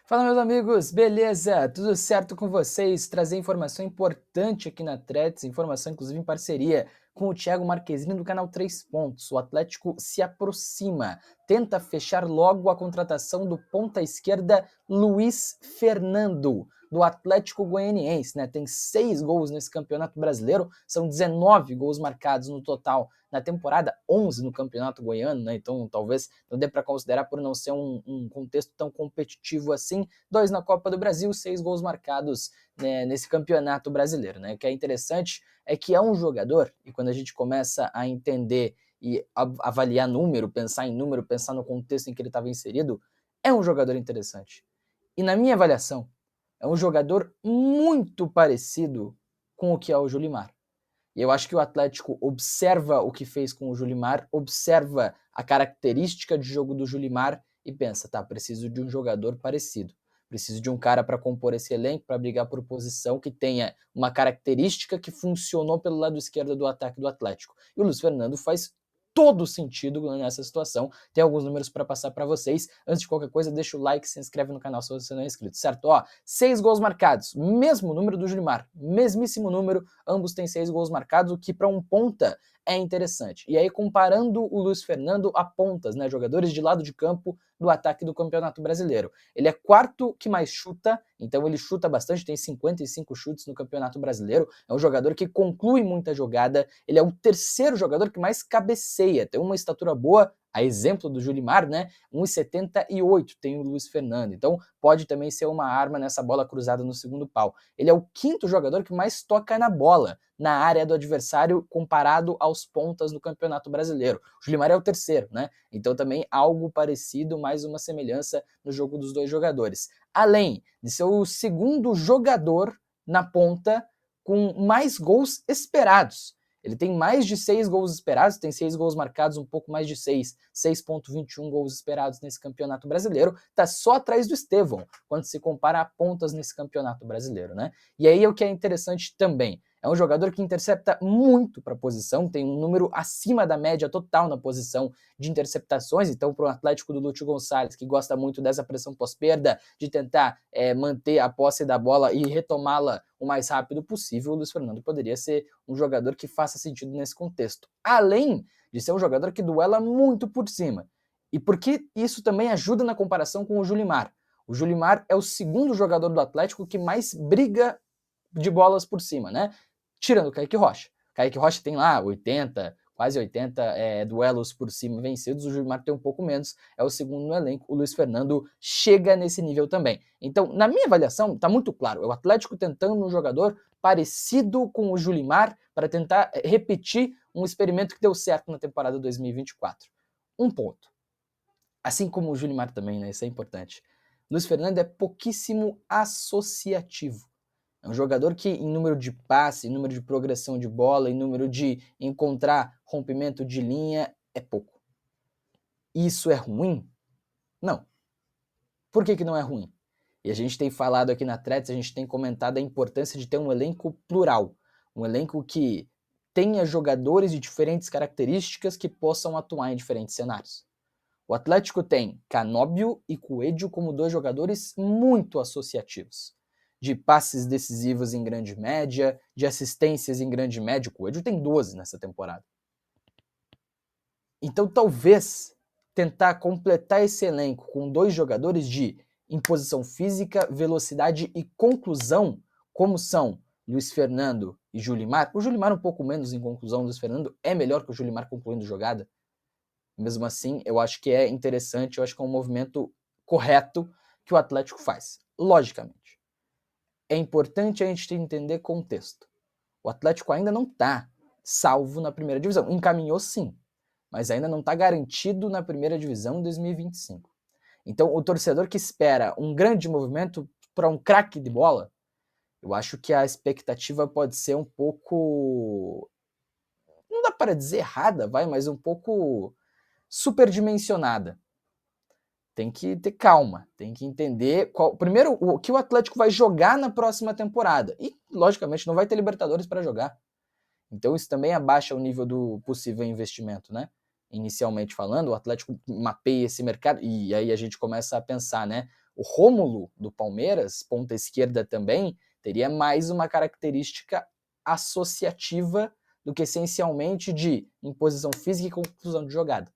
Fala, meus amigos, beleza? Tudo certo com vocês? Trazer informação importante aqui na Threads, informação inclusive em parceria com o Thiago Marquezine do canal 3 Pontos. O Atlético se aproxima, tenta fechar logo a contratação do ponta esquerda Luiz Fernando, do Atlético Goianiense, né? Tem 6 gols nesse Campeonato Brasileiro, são 19 gols marcados no total na temporada, 11 no Campeonato Goiano, né? Então talvez não dê para considerar por não ser um contexto tão competitivo assim. 2 na Copa do Brasil, 6 gols marcados, né, nesse Campeonato Brasileiro, né? O que é interessante é que é um jogador, e quando a gente começa a entender e avaliar número, pensar em número, pensar no contexto em que ele estava inserido, é um jogador interessante. E na minha avaliação, é um jogador muito parecido com o que é o Julimar. E eu acho que o Atlético observa o que fez com o Julimar, observa a característica de jogo do Julimar e pensa, tá, preciso de um jogador parecido. Preciso de um cara para compor esse elenco, para brigar por posição, que tenha uma característica que funcionou pelo lado esquerdo do ataque do Atlético. E o Luiz Fernando faz todo sentido nessa situação. Tem alguns números para passar para vocês. Antes de qualquer coisa, deixa o like, se inscreve no canal se você não é inscrito, certo? Ó, 6 gols marcados, mesmo número do Julimar, mesmíssimo número, ambos têm 6 gols marcados, o que para um ponta é interessante. E aí, comparando o Luiz Fernando a pontas, né, jogadores de lado de campo do ataque do Campeonato Brasileiro. Ele é quarto que mais chuta, então ele chuta bastante, tem 55 chutes no Campeonato Brasileiro, é um jogador que conclui muita jogada, ele é o terceiro jogador que mais cabeceia, tem uma estatura boa, a exemplo do Julimar, né, 1,78 tem o Luiz Fernando, então pode também ser uma arma nessa bola cruzada no segundo pau. Ele é o quinto jogador que mais toca na bola, na área do adversário, comparado aos pontas do Campeonato Brasileiro. O Julimar é o terceiro, né? Então também algo parecido, mais uma semelhança no jogo dos dois jogadores. Além de ser o segundo jogador na ponta com mais gols esperados. Ele tem mais de 6 gols esperados, tem 6 gols marcados, um pouco mais de 6,21 gols esperados nesse Campeonato Brasileiro, tá só atrás do Estevão, quando se compara a pontas nesse Campeonato Brasileiro, né? E aí é o que é interessante também, é um jogador que intercepta muito para a posição, tem um número acima da média total na posição de interceptações, então para o Atlético do Lúcio Gonçalves, que gosta muito dessa pressão pós-perda, de tentar manter a posse da bola e retomá-la o mais rápido possível, o Luiz Fernando poderia ser um jogador que faça sentido nesse contexto. Além de ser um jogador que duela muito por cima. E porque isso também ajuda na comparação com o Julimar. O Julimar é o segundo jogador do Atlético que mais briga de bolas por cima, né? Tirando o Kaique Rocha. Kaique Rocha tem lá 80, quase 80 duelos por cima vencidos, o Gilmar tem um pouco menos, é o segundo no elenco, o Luiz Fernando chega nesse nível também. Então, na minha avaliação, tá muito claro, é o Atlético tentando um jogador parecido com o Julimar para tentar repetir um experimento que deu certo na temporada 2024. Um ponto. Assim como o Julimar também, né? Isso é importante. Luiz Fernando é pouquíssimo associativo. É um jogador que, em número de passe, em número de progressão de bola, em número de encontrar rompimento de linha, é pouco. Isso é ruim? Não. Por que não é ruim? E a gente tem falado aqui na Threads, a gente tem comentado a importância de ter um elenco plural. Um elenco que tenha jogadores de diferentes características que possam atuar em diferentes cenários. O Atlético tem Canóbio e Coelho como dois jogadores muito associativos. De passes decisivos em grande média, de assistências em grande média. O Coelho tem 12 nessa temporada. Então talvez tentar completar esse elenco com dois jogadores de imposição física, velocidade e conclusão, como são Luiz Fernando e Julimar. O Julimar um pouco menos em conclusão, o Luiz Fernando é melhor que o Julimar concluindo jogada. Mesmo assim, eu acho que é interessante, eu acho que é um movimento correto que o Atlético faz. Logicamente, é importante a gente entender contexto. O Atlético ainda não está salvo na primeira divisão. Encaminhou sim, mas ainda não está garantido na primeira divisão em 2025. Então, o torcedor que espera um grande movimento para um craque de bola, eu acho que a expectativa pode ser um pouco... Não dá para dizer errada, mas um pouco superdimensionada. Tem que ter calma, tem que entender primeiro o que o Atlético vai jogar na próxima temporada. E, logicamente, não vai ter Libertadores para jogar. Então isso também abaixa o nível do possível investimento, né? Inicialmente falando, o Atlético mapeia esse mercado e aí a gente começa a pensar, né? O Rômulo do Palmeiras, ponta esquerda também, teria mais uma característica associativa do que essencialmente de imposição física e conclusão de jogada.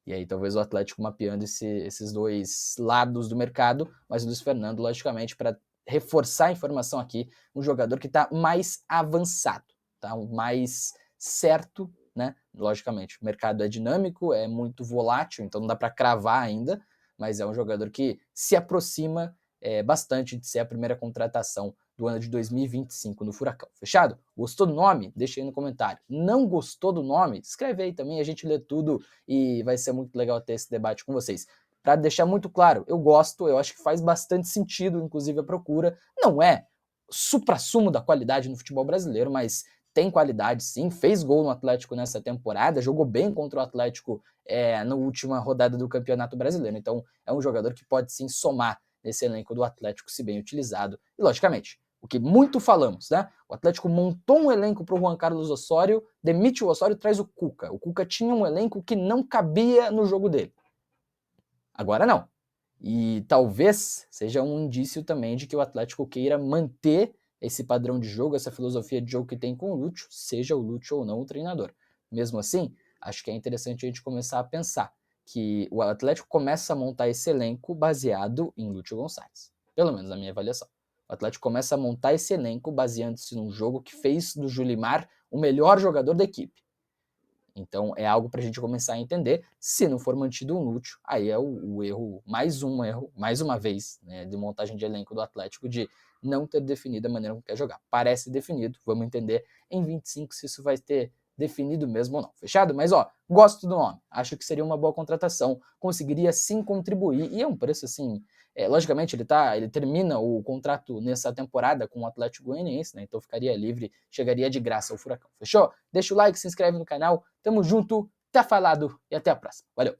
E aí talvez o Atlético mapeando esses dois lados do mercado, mas o Luiz Fernando, logicamente, para reforçar a informação aqui, um jogador que está mais avançado, tá? Mais certo, né? Logicamente, o mercado é dinâmico, é muito volátil, então não dá para cravar ainda, mas é um jogador que se aproxima bastante de ser a primeira contratação do ano de 2025 no Furacão. Fechado? Gostou do nome? Deixa aí no comentário. Não gostou do nome? Escreve aí também, a gente lê tudo e vai ser muito legal ter esse debate com vocês. Para deixar muito claro, eu gosto, eu acho que faz bastante sentido, inclusive a procura. Não é supra-sumo da qualidade no futebol brasileiro, mas tem qualidade sim, fez gol no Atlético nessa temporada, jogou bem contra o Atlético na última rodada do Campeonato Brasileiro. Então é um jogador que pode sim somar nesse elenco do Atlético, se bem utilizado. E logicamente, o que muito falamos, né? O Atlético montou um elenco para o Juan Carlos Osório, demite o Osório e traz o Cuca. O Cuca tinha um elenco que não cabia no jogo dele. Agora não. E talvez seja um indício também de que o Atlético queira manter esse padrão de jogo, essa filosofia de jogo que tem com o Lúcio, seja o Lúcio ou não o treinador. Mesmo assim, acho que é interessante a gente começar a pensar que o Atlético começa a montar esse elenco baseado em Lúcio Gonçalves. Pelo menos na minha avaliação. O Atlético começa a montar esse elenco baseando-se num jogo que fez do Julimar o melhor jogador da equipe. Então é algo para a gente começar a entender. Se não for mantido um Lúcio, aí é o erro, mais uma vez, né, de montagem de elenco do Atlético, de não ter definido a maneira como quer jogar. Parece definido, vamos entender em 25 se isso vai ter definido mesmo ou não. Fechado? Mas gosto do nome. Acho que seria uma boa contratação. Conseguiria sim contribuir. E é um preço assim. Logicamente, ele termina o contrato nessa temporada com o Atlético Goianiense, né? Então ficaria livre, chegaria de graça ao Furacão. Fechou? Deixa o like, se inscreve no canal. Tamo junto, tá falado e até a próxima. Valeu!